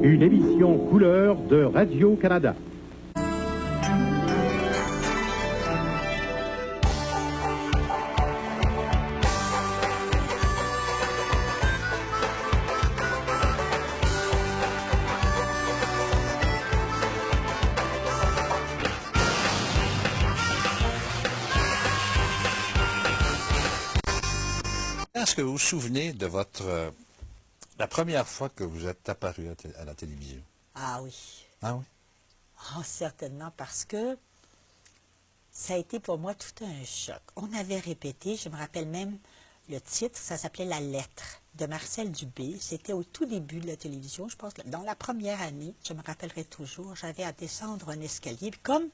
une émission couleur de Radio-Canada. Est-ce que vous vous souvenez de la première fois que vous êtes apparu à la télévision? Ah oui. Ah oui? Oh, certainement, parce que ça a été pour moi tout un choc. On avait répété, je me rappelle même le titre, ça s'appelait La Lettre de Marcel Dubé. C'était au tout début de la télévision, je pense, dans la première année, je me rappellerai toujours, j'avais à descendre un escalier. Puis comme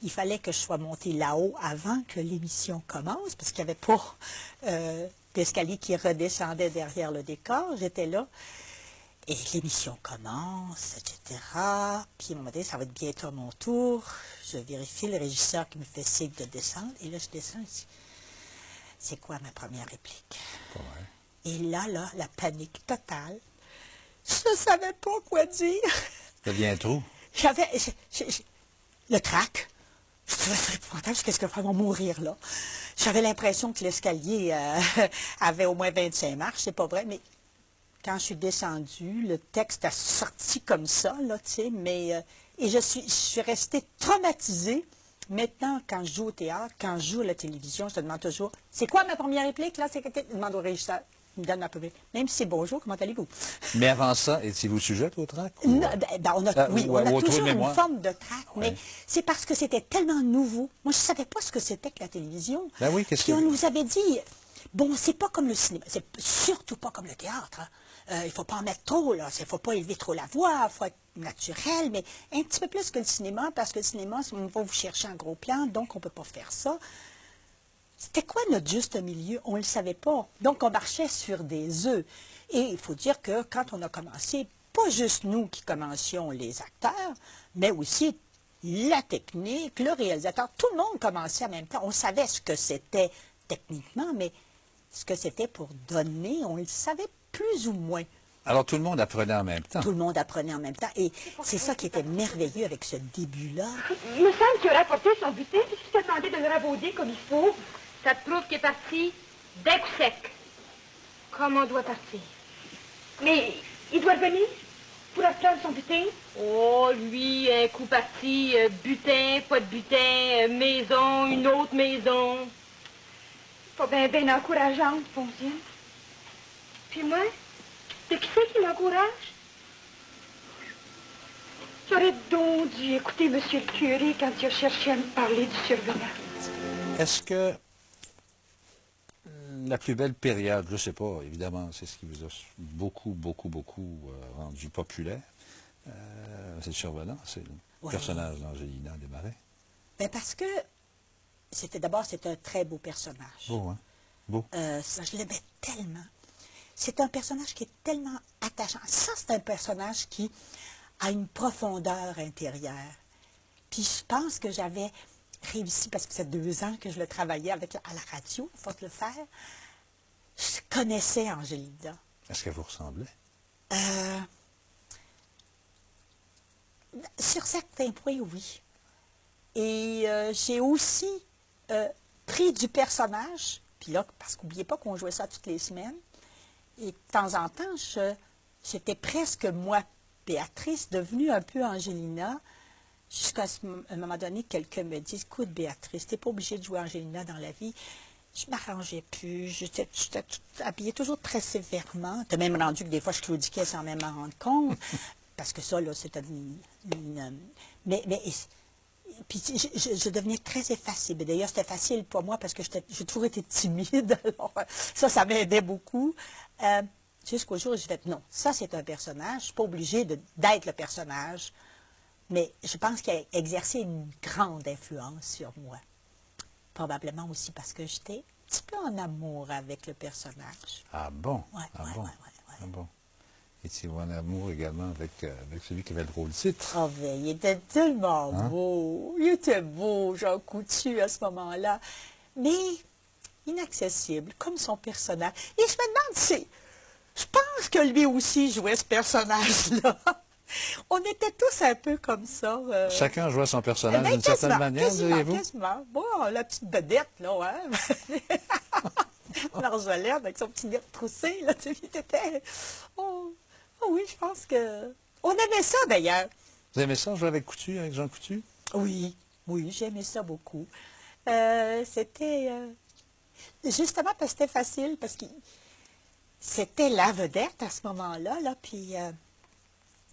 il fallait que je sois montée là-haut avant que l'émission commence, parce qu'il n'y avait pas d'escalier qui redescendait derrière le décor, j'étais là. Et l'émission commence, etc. Puis à un moment donné, ça va être bientôt mon tour. Je vérifie le régisseur qui me fait signe de descendre. Et là, je descends ici. C'est quoi ma première réplique? Ouais. Et là, la panique totale. Je ne savais pas quoi dire. Ça vient trop. J'avais le trac. Je trouvais ça épouvantable. Qu'est-ce que je vais mourir là? J'avais l'impression que l'escalier avait au moins 25 marches. C'est pas vrai, mais quand je suis descendue, le texte a sorti comme ça, là, tu sais, mais... et je suis restée traumatisée. Maintenant, quand je joue au théâtre, quand je joue à la télévision, je te demande toujours, c'est quoi ma première réplique, là? C'est quelqu'un qui demande au régisseur. Il me donne ma première. Même si c'est bonjour, comment allez-vous? Mais avant ça, étiez-vous sujette au trac? Oui, on a toujours une forme de trac, mais c'est parce que c'était tellement nouveau. Moi, je ne savais pas ce que c'était que la télévision. Ben oui, qu'est-ce que... Puis on nous avait dit, bon, c'est pas comme le cinéma, c'est surtout pas comme le théâtre, hein. Il ne faut pas en mettre trop, là. Il ne faut pas élever trop la voix, il faut être naturel, mais un petit peu plus que le cinéma, parce que le cinéma, on va vous chercher un gros plan, donc on ne peut pas faire ça. C'était quoi notre juste milieu? On ne le savait pas. Donc on marchait sur des œufs. Et il faut dire que quand on a commencé, pas juste nous qui commencions les acteurs, mais aussi la technique, le réalisateur, tout le monde commençait en même temps. On savait ce que c'était techniquement, mais ce que c'était pour donner, on le savait plus ou moins. Alors tout le monde apprenait en même temps. Tout le monde apprenait en même temps. Et c'est ça qui était merveilleux avec ce début-là. Il me semble qu'il aurait apporté son butin, puis si t'attendais de le rabauder comme il faut, ça te prouve qu'il est parti d'un coup sec. Comme on doit partir. Mais il doit revenir pour reprendre son butin? Oh, lui, un coup parti, butin, pas de butin, maison, une autre maison. Pas bien encourageante, Fonzienne. Puis moi, de qui c'est qui m'encourage? J'aurais donc dû écouter M. le curé quand il a cherché à me parler du survenant. Est-ce que la plus belle période, je ne sais pas, évidemment, c'est ce qui vous a beaucoup rendu populaire, c'est le survenant, c'est le personnage d'Angelina Desmarais? Ben parce que c'était un très beau personnage. Beau, hein? Beau. Je l'aimais tellement. C'est un personnage qui est tellement attachant. Ça, c'est un personnage qui a une profondeur intérieure. Puis je pense que j'avais réussi, parce que c'est 2 ans que je le travaillais à la radio, il faut le faire. Je connaissais Angelina. Est-ce qu'elle vous ressemblait? Sur certains points, oui. Et j'ai aussi pris du personnage, puis là, parce qu'oubliez pas qu'on jouait ça toutes les semaines, et de temps en temps, j'étais presque, moi, Béatrice, devenue un peu Angelina, jusqu'à un moment donné, quelqu'un me dit, écoute, Béatrice, t'es pas obligée de jouer Angelina dans la vie. Je m'arrangeais plus, j'étais habillée toujours très sévèrement. T'as même rendu que des fois, je claudiquais sans même m'en rendre compte, parce que ça, là, c'était mais puis je devenais très effacée. D'ailleurs, c'était facile pour moi parce que j'ai toujours été timide. Alors, ça m'aidait beaucoup. Jusqu'au jour où j'ai fait, non, ça c'est un personnage. Je ne suis pas obligée d'être le personnage. Mais je pense qu'il a exercé une grande influence sur moi. Probablement aussi parce que j'étais un petit peu en amour avec le personnage. Ah bon? Ouais, ah ouais, bon? ouais. Ah bon? Étiez-vous en amour également avec celui qui avait le drôle titre? Oh, ben, il était tellement beau. Il était beau, Jean Coutu, à ce moment-là. Mais inaccessible, comme son personnage. Et je me demande si... Je pense que lui aussi jouait ce personnage-là. On était tous un peu comme ça. Chacun jouait son personnage Ben, d'une certaine quasiment, manière, quasiment, diriez-vous? quasiment. Bon, la petite vedette, là, hein? L'Argelette avec son petit nez retroussé, là, tu sais, il était... Oh, oh oui, je pense que... On aimait ça, d'ailleurs. Vous aimez ça, jouer avec Coutu, avec Jean Coutu? Oui, oui, j'aimais ça beaucoup. C'était... justement parce que c'était facile, parce que c'était la vedette à ce moment-là, là, puis...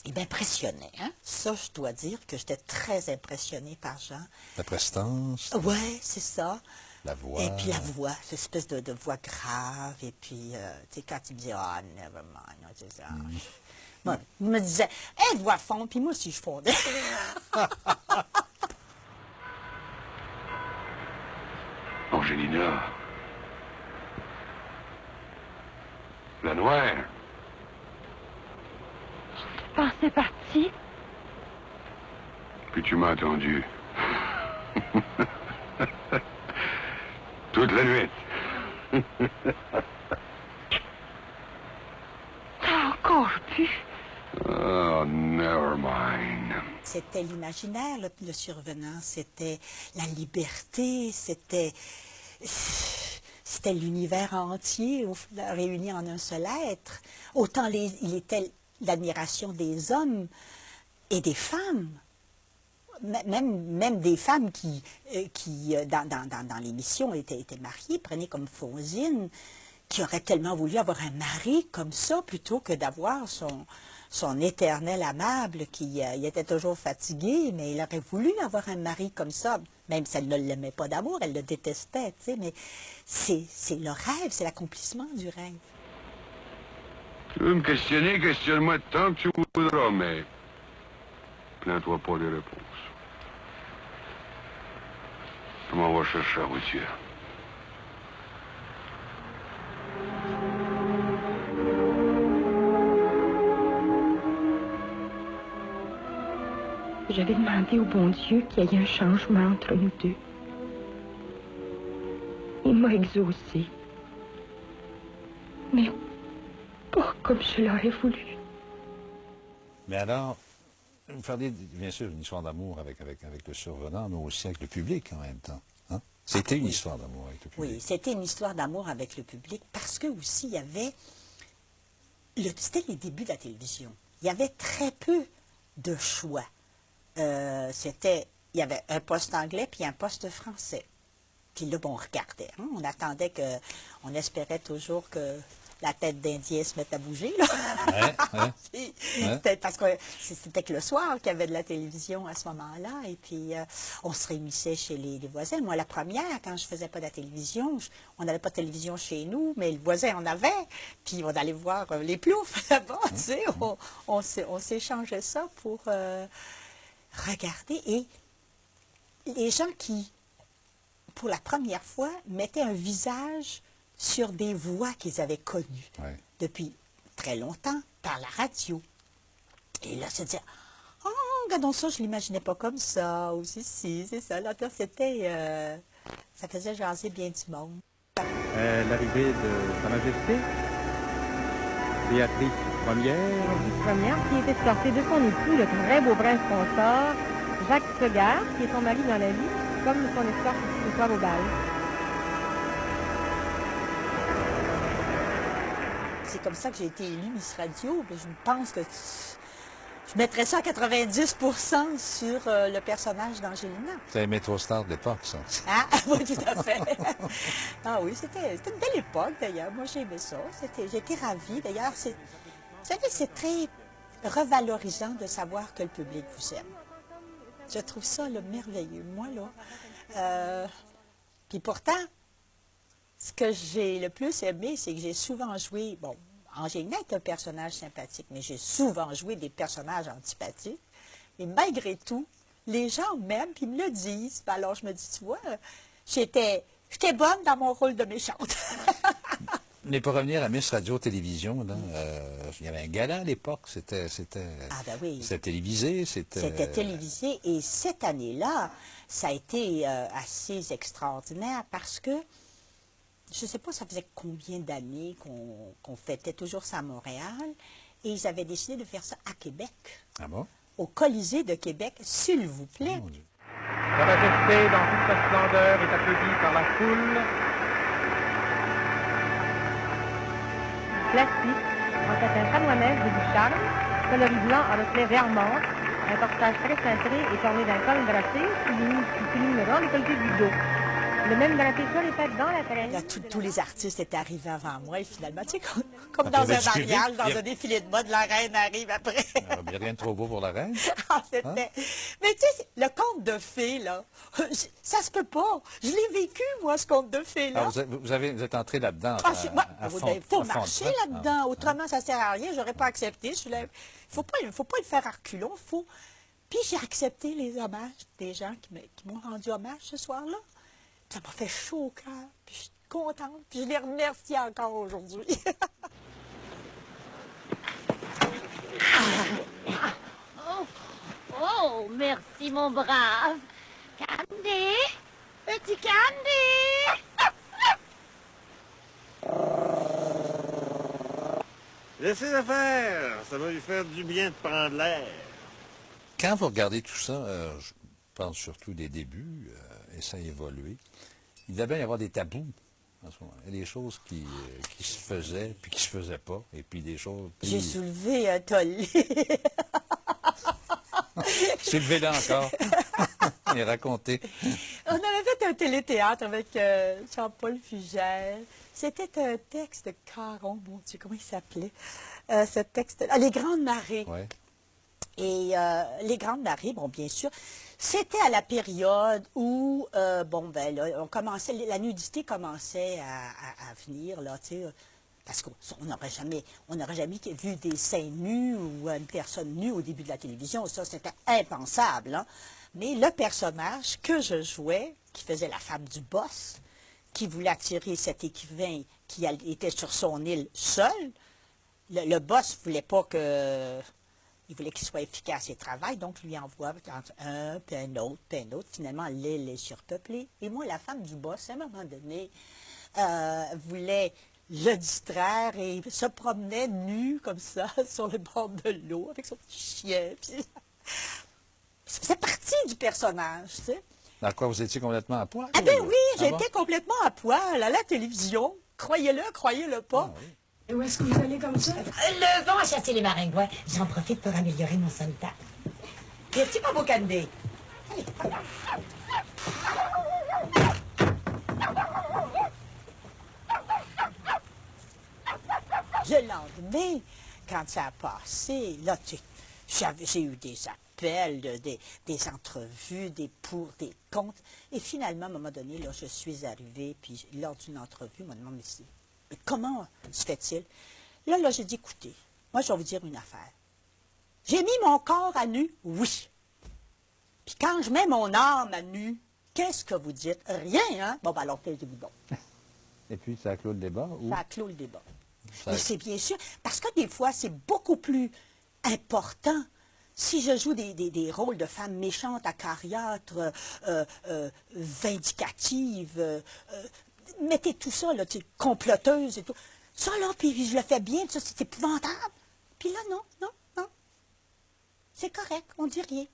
il m'impressionnait, hein? Ça, je dois dire que j'étais très impressionnée par Jean. La prestance, Ouais, c'est ça. la voix. Et puis la voix, cette espèce de voix grave. Et puis, tu sais, quand il me disait, ah, never mind, c'est ça. Bon, il me disait, elle voix fond, puis moi aussi, je fondais. Angelina. La noire. Je pensais parti. Puis tu m'as attendu. Toute la nuit. T'as encore pu. Oh, never mind. C'était l'imaginaire, le survenant. C'était la liberté. C'était l'univers entier réuni en un seul être. Autant il était l'admiration des hommes et des femmes. Même des femmes qui dans l'émission, étaient mariées, prenez comme Fonsine, qui aurait tellement voulu avoir un mari comme ça, plutôt que d'avoir son éternel amable, qui il était toujours fatigué, mais il aurait voulu avoir un mari comme ça, même si elle ne l'aimait pas d'amour, elle le détestait, tu sais, mais c'est le rêve, c'est l'accomplissement du rêve. Tu veux me questionner, questionne-moi tant que tu voudras, mais plains-toi pas des réponses. Comment on va chercher la voiture? J'avais demandé au bon Dieu qu'il y ait un changement entre nous deux. Il m'a exaucé. Mais pas comme je l'aurais voulu. Mais alors, vous parlez bien sûr d'une histoire d'amour avec le survenant, mais aussi avec le public en même temps. Hein? C'était une histoire d'amour avec le public. Oui, c'était une histoire d'amour avec le public parce que aussi il y avait... C'était les débuts de la télévision. Il y avait très peu de choix. Il y avait un poste anglais puis un poste français. Puis là, bon, on regardait. Hein? On attendait on espérait toujours que la tête d'Indien se mette à bouger, là. Ouais. C'était parce que c'était que le soir qu'il y avait de la télévision à ce moment-là. Et puis, on se réunissait chez les voisins. Moi, la première, quand je faisais pas de la télévision, on n'avait pas de télévision chez nous, mais le voisin en avait. Puis, on allait voir les ploufs là-bas, tu sais. On s'échangeait ça pour regarder. Et les gens qui, pour la première fois, mettaient un visage sur des voix qu'ils avaient connues depuis très longtemps par la radio. Et là, se dire, oh, regardons ça, je ne l'imaginais pas comme ça, ou si, c'est ça. Là, c'était, ça faisait jaser bien du monde. L'arrivée de Sa Majesté, Béatrice Ier. Première, qui était sortie de son époux, le très beau prince consort, Jacques Segard, qui est son mari dans la vie, comme son escorte ce soir au bal. C'est comme ça que j'ai été élue Miss Radio. Mais je pense que je mettrais ça à 90% sur le personnage d'Angelina. C'était Métro Star de l'époque, ça. Ah, oui, tout à fait. Ah oui, c'était une belle époque, d'ailleurs. Moi, j'aimais ça. J'étais ravie. D'ailleurs, vous savez, c'est très revalorisant de savoir que le public vous aime. Je trouve ça là, merveilleux. Moi, là... puis pourtant, ce que j'ai le plus aimé, c'est que j'ai souvent joué... Bon, Angelina est un personnage sympathique, mais j'ai souvent joué des personnages antipathiques. Et malgré tout, les gens m'aiment, puis me le disent. Alors, je me dis, tu vois, j'étais bonne dans mon rôle de méchante. Mais pour revenir à Miss Radio-Télévision, il y avait un gala à l'époque, c'était Ah ben oui. télévisé, C'était télévisé, et cette année-là, ça a été assez extraordinaire parce que, je ne sais pas, ça faisait combien d'années qu'on fêtait toujours ça à Montréal, Et ils avaient décidé de faire ça à Québec, Ah bon? au Colisée de Québec, s'il vous plaît. Mon Dieu. Sa Majesté, dans toute sa splendeur, est applaudie par la foule. Classique, en satin chanoinesse de Ducharme, coloris blanc en reflet vert menthe, un portage très cintré et orné d'un col drapé qui souligne le grand décolleté du dos. Le même drapé sur les têtes dans la traîne. Là, tous les artistes étaient arrivés avant moi, et finalement, tu sais, comme Ah, dans puis un avait du mariage, public, dans il y a- un défilé de mode, la reine arrive après. Il n'y a rien de trop beau pour la reine. Ah, c'était... Mais tu sais, le conte de fées, là, ça se peut pas. Je l'ai vécu, moi, ce conte de fées-là. Ah, vous êtes entré là-dedans. Ah, à fond, il faut à fond de marcher train. là-dedans. Autrement, ça ne sert à rien. Je n'aurais pas accepté. Il faut pas le faire à reculons. Puis j'ai accepté les hommages des gens qui m'ont rendu hommage ce soir-là. Ça m'a fait chaud au cœur. Puis je suis contente. Puis je les remercie encore aujourd'hui. Oh, merci, mon brave. Candy, petit Candy. Laissez-le faire, ça va lui faire du bien de prendre l'air. Quand vous regardez tout ça, je pense surtout des débuts, et ça a évolué, il devait bien y avoir des tabous en ce moment. Il y a des choses qui se faisaient, puis qui se faisaient pas, et puis des choses... J'ai soulevé un tollé. Soulevez-le encore et racontez. On avait fait un téléthéâtre avec Jean-Paul Fugère. C'était un texte de Caron, mon Dieu, comment il s'appelait? Ce texte, Les Grandes Marées. Ouais. Et les Grandes Marées, bon, bien sûr, c'était à la période où, bon, ben là, la nudité commençait à venir, là, tu sais, parce qu'on n'aurait jamais vu des seins nus ou une personne nue au début de la télévision. Ça, c'était impensable, hein. Mais le personnage que je jouais, qui faisait la femme du boss, qui voulait attirer cet écrivain qui était sur son île seul, le boss voulait pas que... Il voulait qu'il soit efficace et travaille, donc lui envoie un, puis un autre, puis un autre. Finalement, l'île est surpeuplée. Et moi, la femme du boss, à un moment donné, voulait le distraire et se promenait nu, comme ça, sur le bord de l'eau, avec son petit chien. Puis, ça faisait partie du personnage, tu sais. Dans quoi vous étiez complètement à poil? Ah ben oui, Ah bon? j'étais complètement à poil à la télévision. Croyez-le, croyez-le pas. Ah oui. Et où est-ce que vous allez comme ça? Le vent a chassé les maringouins. J'en profite pour améliorer mon soldat. Y a-t-il pas beau Candy? Le lendemain, quand ça a passé, là, j'ai eu des appels, des entrevues, des pour, des contre. Et finalement, à un moment donné, là, je suis arrivée, puis lors d'une entrevue, on m'a demandé, mais comment se fait-il? Là, j'ai dit, écoutez, moi, je vais vous dire une affaire. J'ai mis mon corps à nu, oui. Puis quand je mets mon âme à nu, qu'est-ce que vous dites? Rien, hein? Bon, ben alors, taisez-vous donc. Et puis, ça a clos le débat? Ou... Ça a clos le débat. Ça- Mais c'est bien sûr, parce que des fois, c'est beaucoup plus important. Si je joue des rôles de femmes méchantes, acariâtres, vindicatives, mettez tout ça, là, comploteuses et tout. Ça, là, puis je le fais bien, ça, c'est épouvantable. Puis là, non. C'est correct, on dit rien.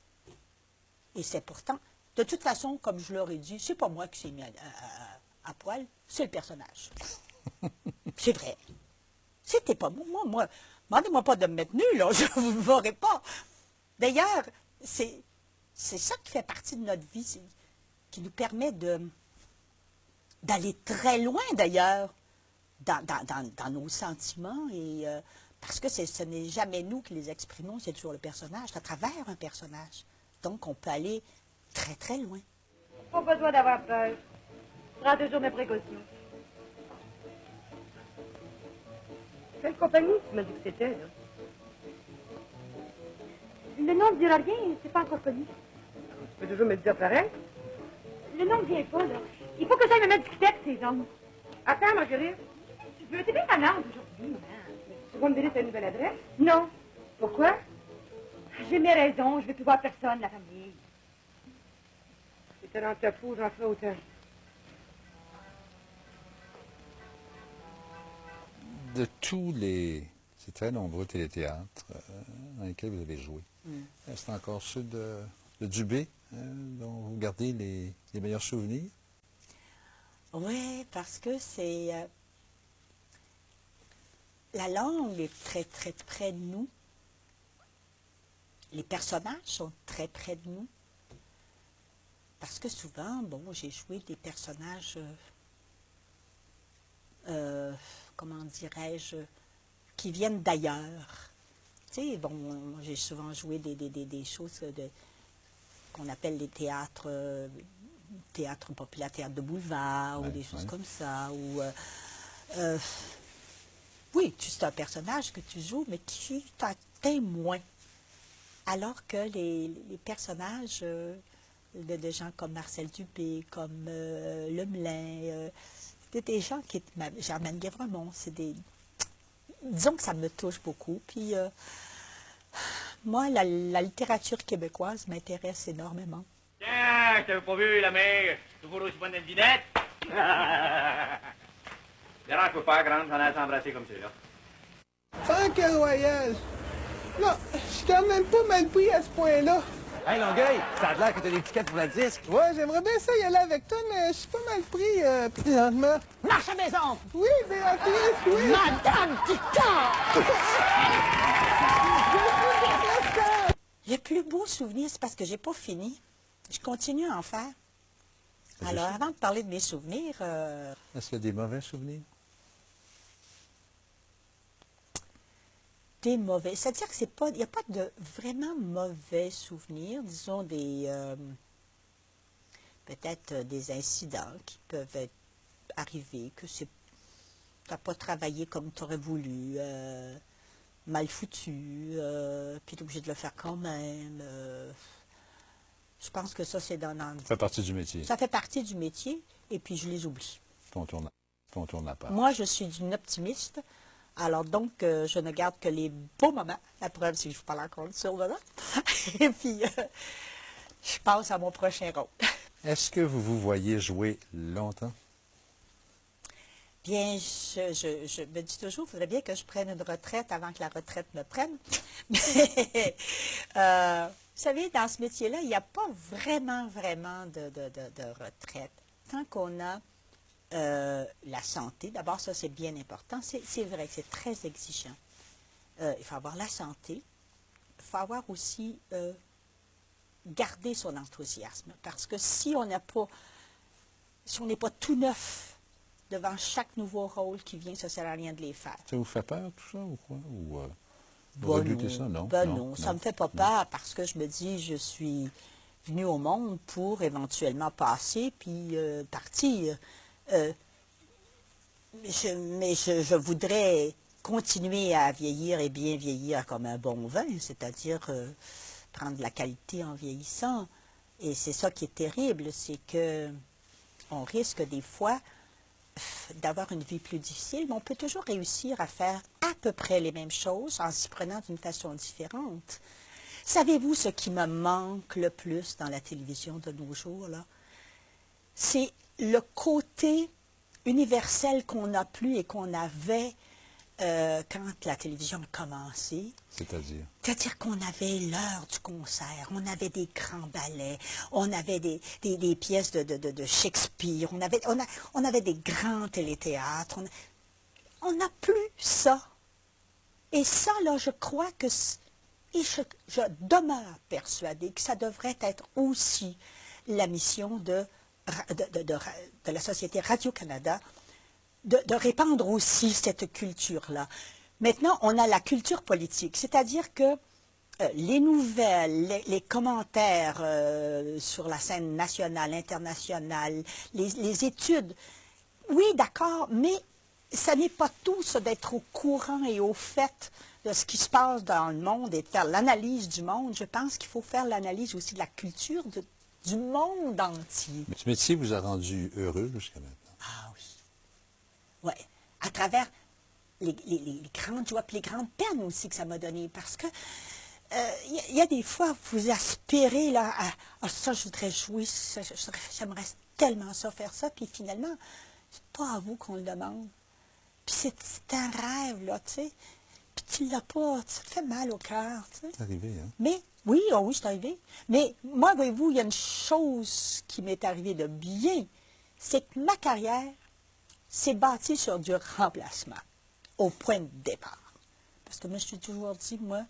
Et c'est pourtant, de toute façon, comme je leur ai dit, c'est pas moi qui s'est mis à poil, c'est le personnage. C'est vrai. C'était pas moi. Demandez-moi pas de me mettre nu, là, je ne vous verrai pas. D'ailleurs, c'est ça qui fait partie de notre vie, qui nous permet d'aller très loin, d'ailleurs, dans nos sentiments, et parce que ce n'est jamais nous qui les exprimons, c'est toujours le personnage, à travers un personnage. Donc, on peut aller très, très loin. Pas besoin d'avoir peur. Je prends toujours mes précautions. Quelle compagnie tu m'as dit que c'était, là? Le nom ne dira rien, c'est pas encore connu. Tu peux toujours me le dire pareil? Le nom ne vient pas, là. Il faut que j'aille me mettre du avec ces hommes. Attends, Marguerite. Tu veux, t'es bien malade aujourd'hui, hein? Tu vas me donner ta nouvelle adresse? Non. Pourquoi? J'ai mes raisons, je veux plus voir personne, la famille. Si t'es dans ta peau, j'en ferai autant. De tous les ces très nombreux téléthéâtres dans lesquels vous avez joué. C'est encore ceux de Dubé dont vous gardez les meilleurs souvenirs? Oui, parce que c'est... la langue est très, très près de nous. Les personnages sont très près de nous. Parce que souvent, bon, j'ai joué des personnages, comment dirais-je, qui viennent d'ailleurs. Tu sais, bon, j'ai souvent joué des choses qu'on appelle les théâtres, théâtre populaire, théâtre de boulevard, ou des choses comme ça. Ou, oui, c'est un personnage que tu joues, mais qui t'atteint moins. Alors que les personnages de gens comme Marcel Dubé, comme Lemelin, c'était des gens qui... Germaine Guévremont, c'est des... Disons que ça me touche beaucoup. Puis, moi, la littérature québécoise m'intéresse énormément. Tiens, je t'avais pas vu, la mère. Toujours aussi bonne devinette. Dérange pas, grande, on a s'embrasser comme ça, là. Franck Royal. Non, je suis quand même pas mal pris à ce point-là. Hey, Longueuil, ça a l'air que t'as l'étiquette pour la disque. Ouais, j'aimerais bien ça y aller avec toi, mais je suis pas mal pris présentement. Marche à maison! Oui, Béatrice, oui! Madame Picard! Le plus beau souvenir, c'est parce que j'ai pas fini. Je continue à en faire. Alors, avant de parler de mes souvenirs... Est-ce qu'il y a des mauvais souvenirs? Des mauvais. C'est-à-dire que c'est pas, il n'y a pas de vraiment mauvais souvenirs, disons des peut-être des incidents qui peuvent arriver, que tu n'as pas travaillé comme tu aurais voulu, mal foutu, puis tu es obligé de le faire quand même. Je pense que ça, c'est dans... Ça fait partie du métier. Ça fait partie du métier, et puis je les oublie. On tourne à part. Moi, je suis une optimiste. Alors donc, je ne garde que les beaux moments. La preuve, c'est que je vous parle encore sur le moment. Et puis, je passe à mon prochain rôle. Est-ce que vous vous voyez jouer longtemps? Bien, je me dis toujours, il faudrait bien que je prenne une retraite avant que la retraite me prenne. Mais, vous savez, dans ce métier-là, il n'y a pas vraiment de retraite. Tant qu'on a la santé, d'abord, ça c'est bien important. C'est vrai que c'est très exigeant. Il faut avoir la santé. Il faut avoir aussi garder son enthousiasme. Parce que si on n'est pas tout neuf devant chaque nouveau rôle qui vient, ça ne sert à rien de les faire. Ça vous fait peur tout ça ou quoi? Ou, vous redoutez ça? Non. Non, ça ne me fait pas peur parce que je me dis, je suis venue au monde pour éventuellement passer puis partir. Mais je voudrais continuer à vieillir et bien vieillir comme un bon vin, c'est-à-dire prendre de la qualité en vieillissant. Et c'est ça qui est terrible, c'est que on risque des fois d'avoir une vie plus difficile, mais on peut toujours réussir à faire à peu près les mêmes choses en s'y prenant d'une façon différente. Savez-vous ce qui me manque le plus dans la télévision de nos jours, là? C'est le côté universel qu'on n'a plus et qu'on avait quand la télévision a commencé. C'est-à-dire? C'est-à-dire qu'on avait l'heure du concert, on avait des grands ballets, on avait des pièces de Shakespeare, on avait des grands téléthéâtres. On n'a plus ça. Et ça, là, je crois que... Et je demeure persuadée que ça devrait être aussi la mission de la Société Radio-Canada, de répandre aussi cette culture-là. Maintenant, on a la culture politique, c'est-à-dire que les nouvelles, les commentaires sur la scène nationale, internationale, les études, oui, d'accord, mais ça n'est pas tout, ça, d'être au courant et au fait de ce qui se passe dans le monde et de faire l'analyse du monde. Je pense qu'il faut faire l'analyse aussi de la culture du monde entier. Mais ce métier vous a rendu heureux jusqu'à maintenant? Ah oui. Oui, à travers les grandes joies et les grandes peines aussi que ça m'a donné. Parce que il y a des fois, vous aspirez là, à ça, je voudrais jouer, j'aimerais tellement ça, faire ça, puis finalement, c'est pas à vous qu'on le demande. Puis c'est un rêve, là, tu sais. puis tu l'as pas, ça te fait mal au cœur, tu sais. C'est arrivé, hein? Mais, oui, oh oui, c'est arrivé. Mais moi, voyez-vous, il y a une chose qui m'est arrivée de bien, c'est que ma carrière s'est bâtie sur du remplacement, au point de départ. Parce que moi, je suis toujours dit, moi,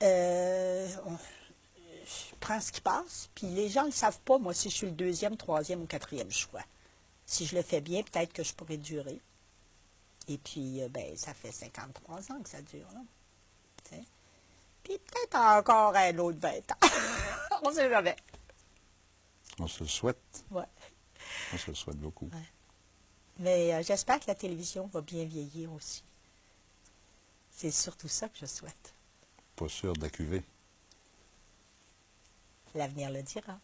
je prends ce qui passe, puis les gens ne le savent pas, moi, si je suis le 2e, 3e ou 4e choix. Si je le fais bien, peut-être que je pourrais durer. Et puis, ben, ça fait 53 ans que ça dure, là. Tu sais. Puis peut-être encore un autre 20 ans. On ne sait jamais. On se le souhaite. Ouais. On se le souhaite beaucoup. Ouais. Mais j'espère que la télévision va bien vieillir aussi. C'est surtout ça que je souhaite. Pas sûr de la cuvée. L'avenir le dira.